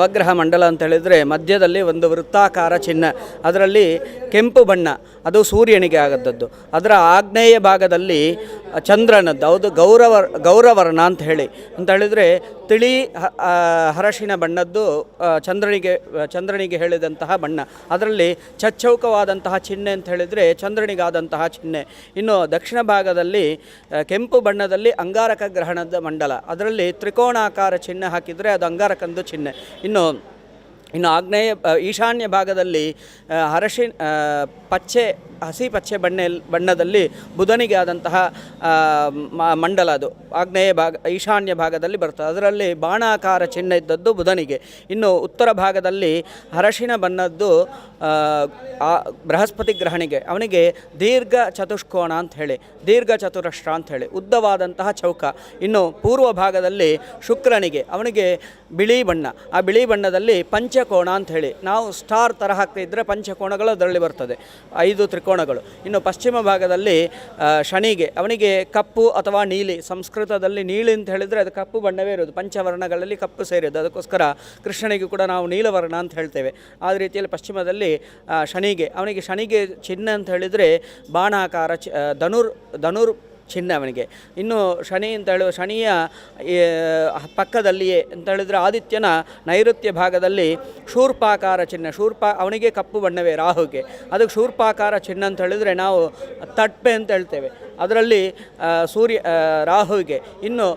ನವಗ್ರಹ ಮಂಡಲ ಅಂತ ಹೇಳಿದರೆ ಮಧ್ಯದಲ್ಲಿ ಒಂದು ವೃತ್ತಾಕಾರ ಚಿಹ್ನೆ, ಅದರಲ್ಲಿ ಕೆಂಪು ಬಣ್ಣ, ಅದು ಸೂರ್ಯನಿಗೆ ಆಗದ್ದದ್ದು. ಅದರ ಆಗ್ನೇಯ ಭಾಗದಲ್ಲಿ ಚಂದ್ರನದ್ದು, ಹೌದು ಗೌರವರ್ಣ ಅಂತ ಹೇಳಿದರೆ ತಿಳಿ ಹರಶಿನ ಬಣ್ಣದ್ದು ಚಂದ್ರನಿಗೆ ಹೇಳಿದಂತಹ ಬಣ್ಣ. ಅದರಲ್ಲಿ ಚಚ್ಚೌಕವಾದಂತಹ ಚಿಹ್ನೆ ಅಂತ ಹೇಳಿದರೆ ಚಂದ್ರನಿಗಾದಂತಹ ಚಿಹ್ನೆ. ಇನ್ನು ದಕ್ಷಿಣ ಭಾಗದಲ್ಲಿ ಕೆಂಪು ಬಣ್ಣದಲ್ಲಿ ಅಂಗಾರಕ ಗ್ರಹಣದ ಮಂಡಲ, ಅದರಲ್ಲಿ ತ್ರಿಕೋಣಾಕಾರ ಚಿಹ್ನೆ ಹಾಕಿದರೆ ಅದು ಅಂಗಾರಕಂದು ಚಿಹ್ನೆ. ಇನ್ನು ಈಶಾನ್ಯ ಭಾಗದಲ್ಲಿ ಹಸಿ ಪಚ್ಚೆ ಬಣ್ಣದಲ್ಲಿ ಬುಧನಿಗೆ ಆದಂತಹ ಮಂಡಲ, ಅದು ಈಶಾನ್ಯ ಭಾಗದಲ್ಲಿ ಬರ್ತದೆ. ಅದರಲ್ಲಿ ಬಾಣಾಕಾರ ಚಿಹ್ನೆ ಇದ್ದದ್ದು ಬುಧನಿಗೆ. ಇನ್ನು ಉತ್ತರ ಭಾಗದಲ್ಲಿ ಅರಶಿನ ಬಣ್ಣದ್ದು ಬೃಹಸ್ಪತಿ ಗ್ರಹಣಿಗೆ, ಅವನಿಗೆ ದೀರ್ಘ ಚತುಷ್ಕೋಣ ಅಂತ ಹೇಳಿ, ದೀರ್ಘ ಚತುರಶ್ರ ಅಂತ ಹೇಳಿ, ಉದ್ದವಾದಂತಹ ಚೌಕ. ಇನ್ನು ಪೂರ್ವ ಭಾಗದಲ್ಲಿ ಶುಕ್ರನಿಗೆ, ಅವನಿಗೆ ಬಿಳಿ ಬಣ್ಣ, ಆ ಬಿಳಿ ಬಣ್ಣದಲ್ಲಿ ಪಂಚಕೋಣ ಅಂತ ಹೇಳಿ, ನಾವು ಸ್ಟಾರ್ ಥರ ಹಾಕ್ತಿದ್ರೆ ಪಂಚಕೋಣಗಳು ಅದರಲ್ಲಿ ಬರ್ತದೆ, 5 ತ್ರಿಕೋಣಗಳು. ಇನ್ನು ಪಶ್ಚಿಮ ಭಾಗದಲ್ಲಿ ಶನಿಗೆ, ಅವನಿಗೆ ಕಪ್ಪು ಅಥವಾ ನೀಲಿ, ಸಂಸ್ಕೃತದಲ್ಲಿ ನೀಲಿ ಅಂತ ಹೇಳಿದರೆ ಅದು ಕಪ್ಪು ಬಣ್ಣವೇ ಇರೋದು, ಪಂಚವರ್ಣಗಳಲ್ಲಿ ಕಪ್ಪು ಸೇರಿದ್ದು, ಅದಕ್ಕೋಸ್ಕರ ಕೃಷ್ಣನಿಗೆ ಕೂಡ ನಾವು ನೀಲವರ್ಣ ಅಂತ ಹೇಳ್ತೇವೆ. ಆ ರೀತಿಯಲ್ಲಿ ಪಶ್ಚಿಮದಲ್ಲಿ ಅವನಿಗೆ ಶನಿಗೆ ಚಿಹ್ನೆ ಅಂತ ಹೇಳಿದರೆ ಬಾಣಾಕಾರ ಧನುರ್ ಚಿಹ್ನೆ ಅವನಿಗೆ. ಇನ್ನು ಶನಿಯ ಪಕ್ಕದಲ್ಲಿಯೇ ಅಂತ ಹೇಳಿದರೆ ಆದಿತ್ಯನ ನೈಋತ್ಯ ಭಾಗದಲ್ಲಿ ಶೂರ್ಪಾಕಾರ ಚಿಹ್ನೆ, ಅವನಿಗೆ ಕಪ್ಪು ಬಣ್ಣವೇ, ರಾಹುಗೆ ಅದಕ್ಕೆ ಶೂರ್ಪಾಕಾರ ಚಿಹ್ನೆ ಅಂತ ಹೇಳಿದರೆ ನಾವು ತಟ್ಪೆ ಅಂತ ಹೇಳ್ತೇವೆ, ಅದರಲ್ಲಿ ರಾಹುವಿಗೆ. ಇನ್ನು